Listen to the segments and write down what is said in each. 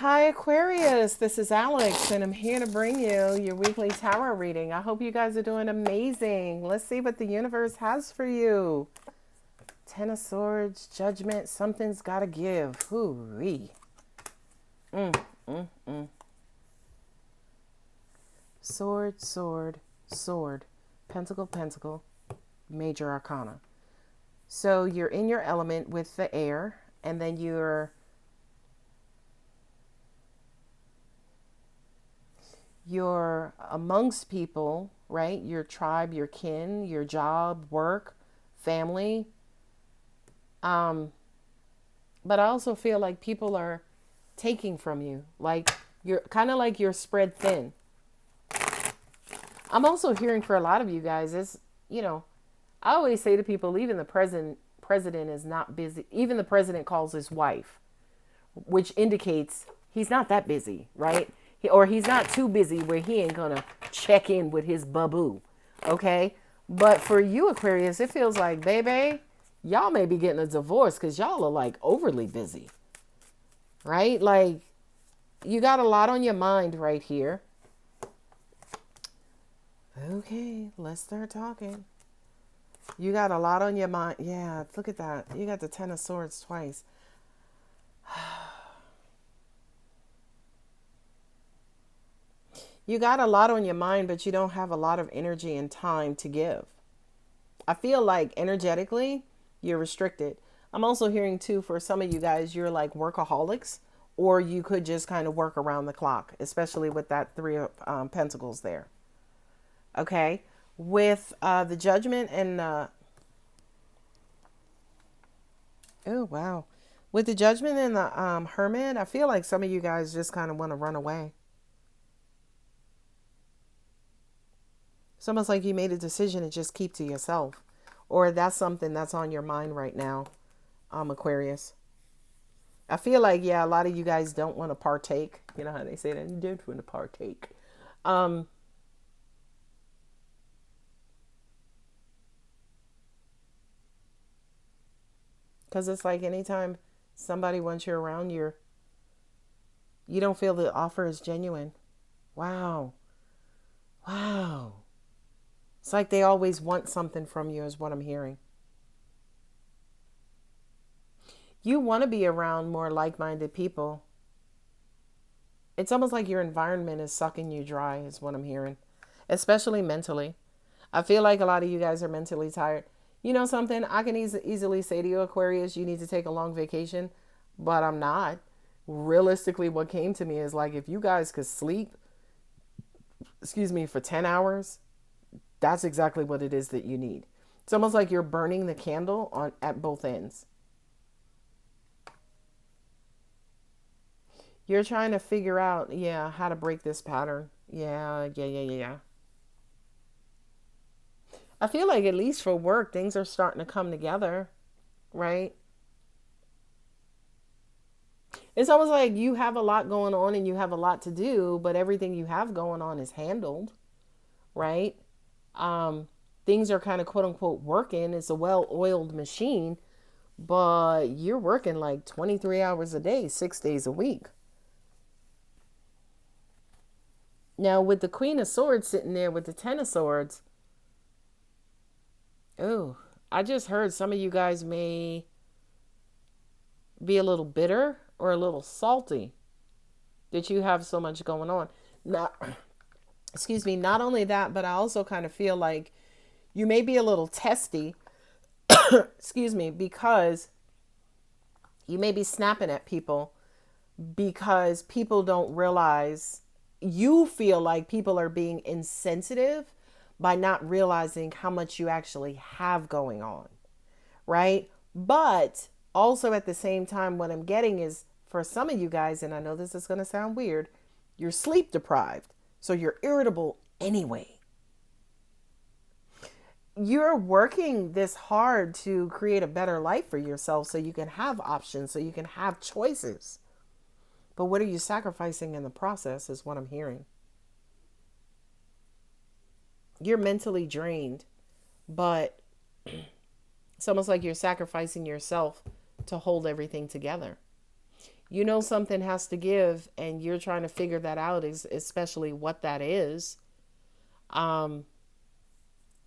Hi Aquarius, this is Alex and I'm here to bring you your weekly tarot reading. I hope you guys are doing amazing. Let's see what the universe has for you. Ten of Swords, Judgment, something's gotta give. Hoo-wee. Sword, sword, sword. Pentacle, pentacle. Major arcana. So you're in your element with the air, and then you're amongst people, right? Your tribe, your kin, your job, work, family. But I also feel like people are taking from you. Like you're kind of like you're spread thin. I'm also hearing for a lot of you guys is, I always say to people, even the president is not busy. Even the president calls his wife, which indicates he's not that busy, right? Or he's not too busy where he ain't gonna check in with his boo. Okay? But for you, Aquarius, it feels like, baby, y'all may be getting a divorce because y'all are like overly busy. Right? Like, you got a lot on your mind right here. Okay, let's start talking. You got a lot on your mind. Yeah, look at that. You got the Ten of Swords twice. You got a lot on your mind, but you don't have a lot of energy and time to give. I feel like energetically, you're restricted. I'm also hearing too, for some of you guys, you're like workaholics, or you could just kind of work around the clock, especially with that Three of Pentacles there. Okay. With the Judgment and, oh, wow. With the Judgment and the Hermit, I feel like some of you guys just kind of want to run away. It's almost like you made a decision to just keep to yourself. Or that's something that's on your mind right now, Aquarius. I feel like, yeah, a lot of you guys don't want to partake. You know how they say that? You don't want to partake. Because it's like anytime somebody wants you around, you don't feel the offer is genuine. Wow. Wow. It's like they always want something from you is what I'm hearing. You want to be around more like-minded people. It's almost like your environment is sucking you dry is what I'm hearing, especially mentally. I feel like a lot of you guys are mentally tired. You know something? I can easily say to you, Aquarius, you need to take a long vacation, but I'm not. Realistically, what came to me is like, if you guys could sleep, for 10 hours, that's exactly what it is that you need. It's almost like you're burning the candle at both ends. You're trying to figure out, how to break this pattern. Yeah. I feel like at least for work, things are starting to come together, right? It's almost like you have a lot going on and you have a lot to do, but everything you have going on is handled, right? Things are kind of quote unquote working. It's a well-oiled machine, but you're working like 23 hours a day, 6 days a week. Now with the Queen of Swords sitting there with the Ten of Swords, oh, I just heard some of you guys may be a little bitter or a little salty that you have so much going on. Not only that, but I also kind of feel like you may be a little testy, because you may be snapping at people because people don't realize, you feel like people are being insensitive by not realizing how much you actually have going on, right? But also at the same time, what I'm getting is for some of you guys, and I know this is going to sound weird, you're sleep deprived. So you're irritable anyway. You're working this hard to create a better life for yourself so you can have options, so you can have choices. But what are you sacrificing in the process is what I'm hearing. You're mentally drained, but it's almost like you're sacrificing yourself to hold everything together. You know something has to give, and you're trying to figure that out, especially what that is. Um,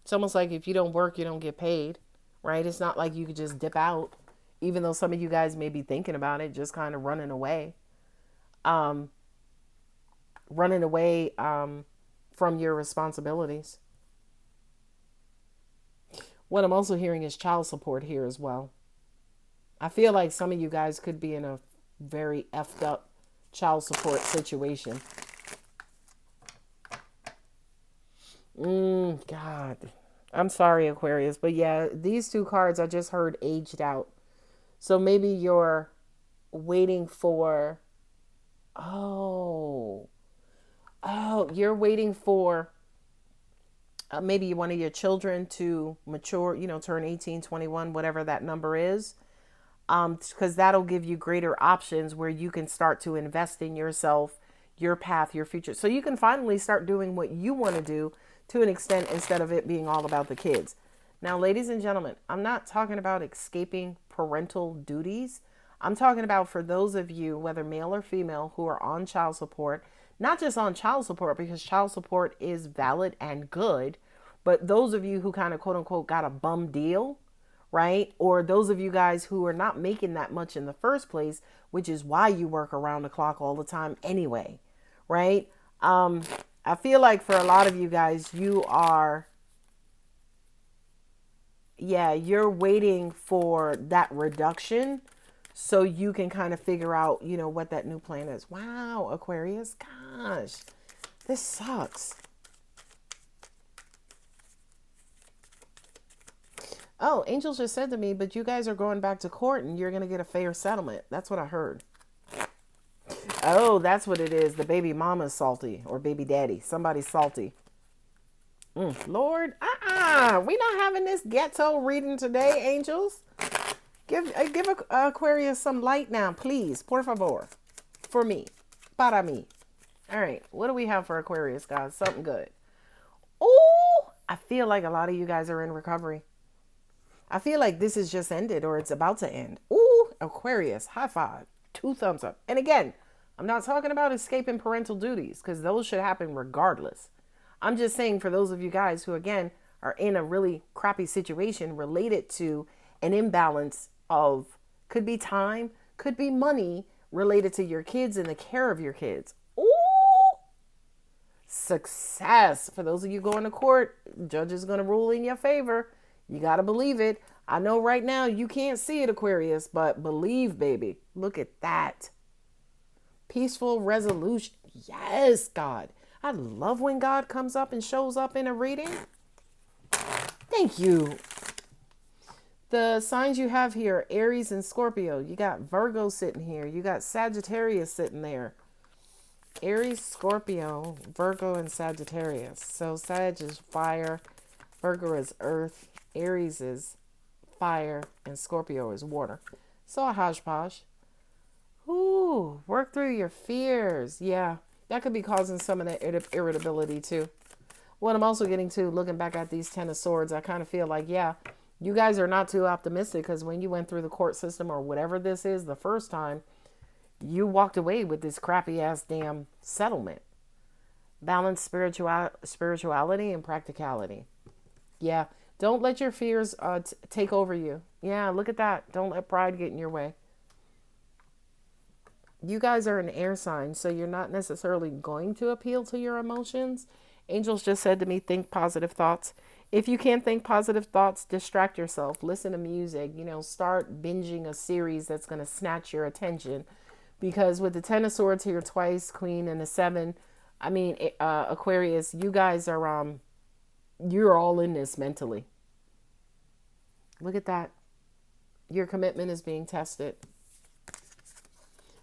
it's almost like if you don't work, you don't get paid, right? It's not like you could just dip out, even though some of you guys may be thinking about it, just kind of running away. Um, running away from your responsibilities. What I'm also hearing is child support here as well. I feel like some of you guys could be in a very effed up child support situation. God. I'm sorry, Aquarius, but yeah, these two cards I just heard aged out. So maybe you're waiting for, oh, you're waiting for maybe one of your children to mature, turn 18, 21, whatever that number is. Because that'll give you greater options where you can start to invest in yourself, your path, your future. So you can finally start doing what you want to do to an extent instead of it being all about the kids. Now, ladies and gentlemen, I'm not talking about escaping parental duties. I'm talking about for those of you, whether male or female, who are on child support, not just on child support because child support is valid and good, but those of you who kind of quote unquote got a bum deal, right? Or those of you guys who are not making that much in the first place, which is why you work around the clock all the time anyway, right? I feel like for a lot of you guys, you're waiting for that reduction so you can kind of figure out, what that new plan is. Wow, Aquarius, gosh, this sucks. Oh, Angels just said to me, but you guys are going back to court and you're going to get a fair settlement. That's what I heard. Oh, that's what it is. The baby mama's salty or baby daddy. Somebody's salty. Lord, we not having this ghetto reading today, angels. Give Aquarius some light now, please. Por favor. For me. Para mí. All right. What do we have for Aquarius, guys? Something good. Oh, I feel like a lot of you guys are in recovery. I feel like this is just ended or it's about to end. Ooh, Aquarius, high five. 2 thumbs up. And again, I'm not talking about escaping parental duties because those should happen regardless. I'm just saying for those of you guys who, again, are in a really crappy situation related to an imbalance of, could be time, could be money related to your kids and the care of your kids. Ooh, success. For those of you going to court, judge is going to rule in your favor. You got to believe it. I know right now you can't see it, Aquarius, but believe, baby. Look at that. Peaceful resolution. Yes, God. I love when God comes up and shows up in a reading. Thank you. The signs you have here, Aries and Scorpio. You got Virgo sitting here. You got Sagittarius sitting there. Aries, Scorpio, Virgo, and Sagittarius. So Sag is fire. Virgo is earth. Aries is fire. And Scorpio is water. So a hodgepodge. Ooh, work through your fears. Yeah, that could be causing some of that irritability too. What I'm also getting to, looking back at these 10 of swords, I kind of feel like, yeah, you guys are not too optimistic because when you went through the court system or whatever this is the first time, you walked away with this crappy ass damn settlement. Balance spirituality and practicality. Yeah, don't let your fears take over you. Yeah, look at that. Don't let pride get in your way. You guys are an air sign, so you're not necessarily going to appeal to your emotions. Angels just said to me, think positive thoughts. If you can't think positive thoughts, distract yourself. Listen to music. Start binging a series that's going to snatch your attention. Because with the 10 of swords here twice, Queen, and the 7, Aquarius, you guys are, you're all in this mentally. Look at that. Your commitment is being tested.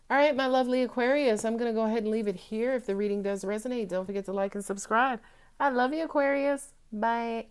All right, my lovely Aquarius, I'm going to go ahead and leave it here. If the reading does resonate, don't forget to like and subscribe. I love you, Aquarius. Bye.